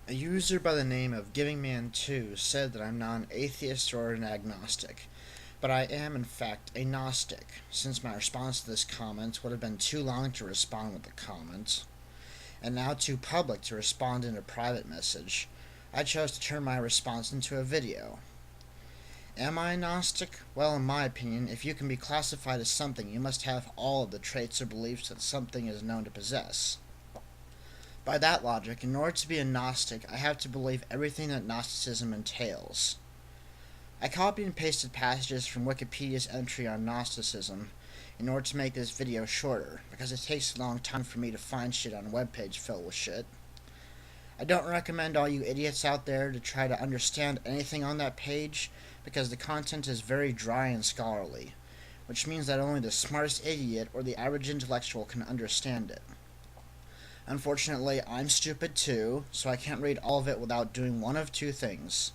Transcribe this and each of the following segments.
A user by the name of givingmantoo said that I'm not an atheist or an agnostic, but I am in fact a Gnostic, since my response to this comment would have been too long to respond with a comment, and now too public to respond in a private message. I chose to turn my response into a video. Am I a Gnostic? Well, in my opinion, if you can be classified as something, you must have all of the traits or beliefs that something is known to possess. By that logic, in order to be a Gnostic, I have to believe everything that Gnosticism entails. I copied and pasted passages from Wikipedia's entry on Gnosticism in order to make this video shorter, because it takes a long time for me to find shit on a webpage filled with shit. I don't recommend all you idiots out there to try to understand anything on that page, because the content is very dry and scholarly, which means that only the smartest idiot or the average intellectual can understand it. Unfortunately, I'm stupid too, so I can't read all of it without doing one of two things.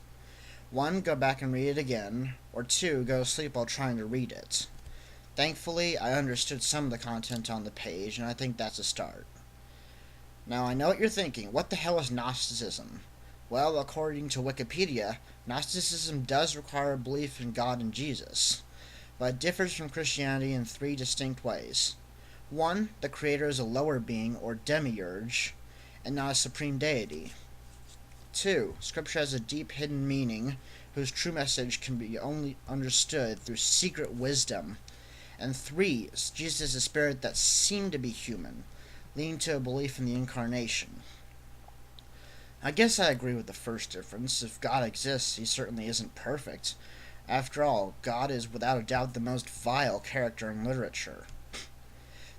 1. Go back and read it again, or 2. Go to sleep while trying to read it. Thankfully, I understood some of the content on the page, and I think that's a start. Now, I know what you're thinking. What the hell is Gnosticism? Well, according to Wikipedia, Gnosticism does require a belief in God and Jesus, but it differs from Christianity in 3 distinct ways. 1. The Creator is a lower being, or demiurge, and not a supreme deity. 2. Scripture has a deep hidden meaning, whose true message can be only understood through secret wisdom. And 3. Jesus is a spirit that seemed to be human, leading to a belief in the incarnation. I guess I agree with the first difference. If God exists, he certainly isn't perfect. After all, God is without a doubt the most vile character in literature.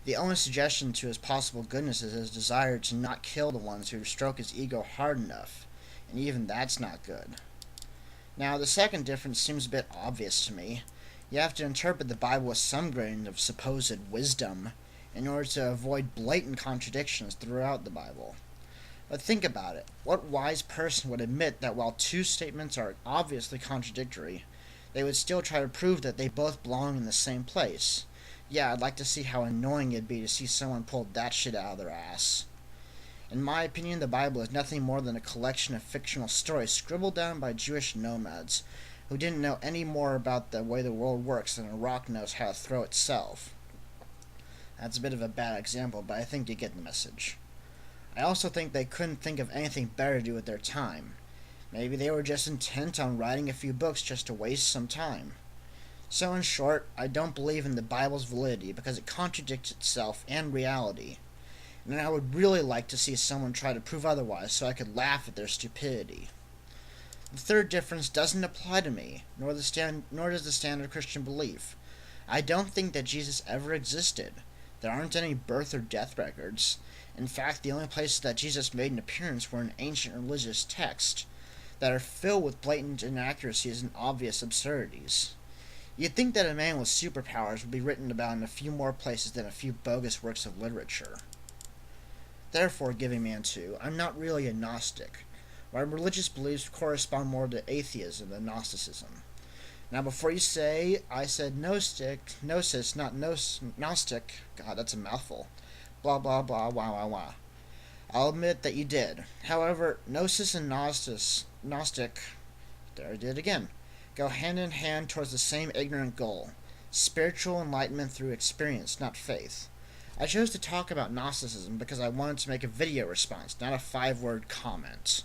The only suggestion to his possible goodness is his desire to not kill the ones who stroke his ego hard enough, and even that's not good. Now, the second difference seems a bit obvious to me. You have to interpret the Bible with some grain of supposed wisdom in order to avoid blatant contradictions throughout the Bible. But think about it. What wise person would admit that while two statements are obviously contradictory, they would still try to prove that they both belong in the same place? Yeah, I'd like to see how annoying it'd be to see someone pull that shit out of their ass. In my opinion, the Bible is nothing more than a collection of fictional stories scribbled down by Jewish nomads who didn't know any more about the way the world works than a rock knows how to throw itself. That's a bit of a bad example, but I think you get the message. I also think they couldn't think of anything better to do with their time. Maybe they were just intent on writing a few books just to waste some time. So in short, I don't believe in the Bible's validity because it contradicts itself and reality, and I would really like to see someone try to prove otherwise so I could laugh at their stupidity. The third difference doesn't apply to me, nor does the standard Christian belief. I don't think that Jesus ever existed. There aren't any birth or death records. In fact, the only places that Jesus made an appearance were in ancient religious texts that are filled with blatant inaccuracies and obvious absurdities. You'd think that a man with superpowers would be written about in a few more places than a few bogus works of literature. Therefore, givingmantoo, I'm not really a Gnostic. My religious beliefs correspond more to atheism than Gnosticism. Now, before you say I said Gnosis, not Gnostic, God, that's a mouthful, blah blah blah, wah wah wah, I'll admit that you did. However, Gnosis and Gnostic, there I did it again, go hand in hand towards the same ignorant goal: spiritual enlightenment through experience, not faith. I chose to talk about Gnosticism because I wanted to make a video response, not a 5-word comment.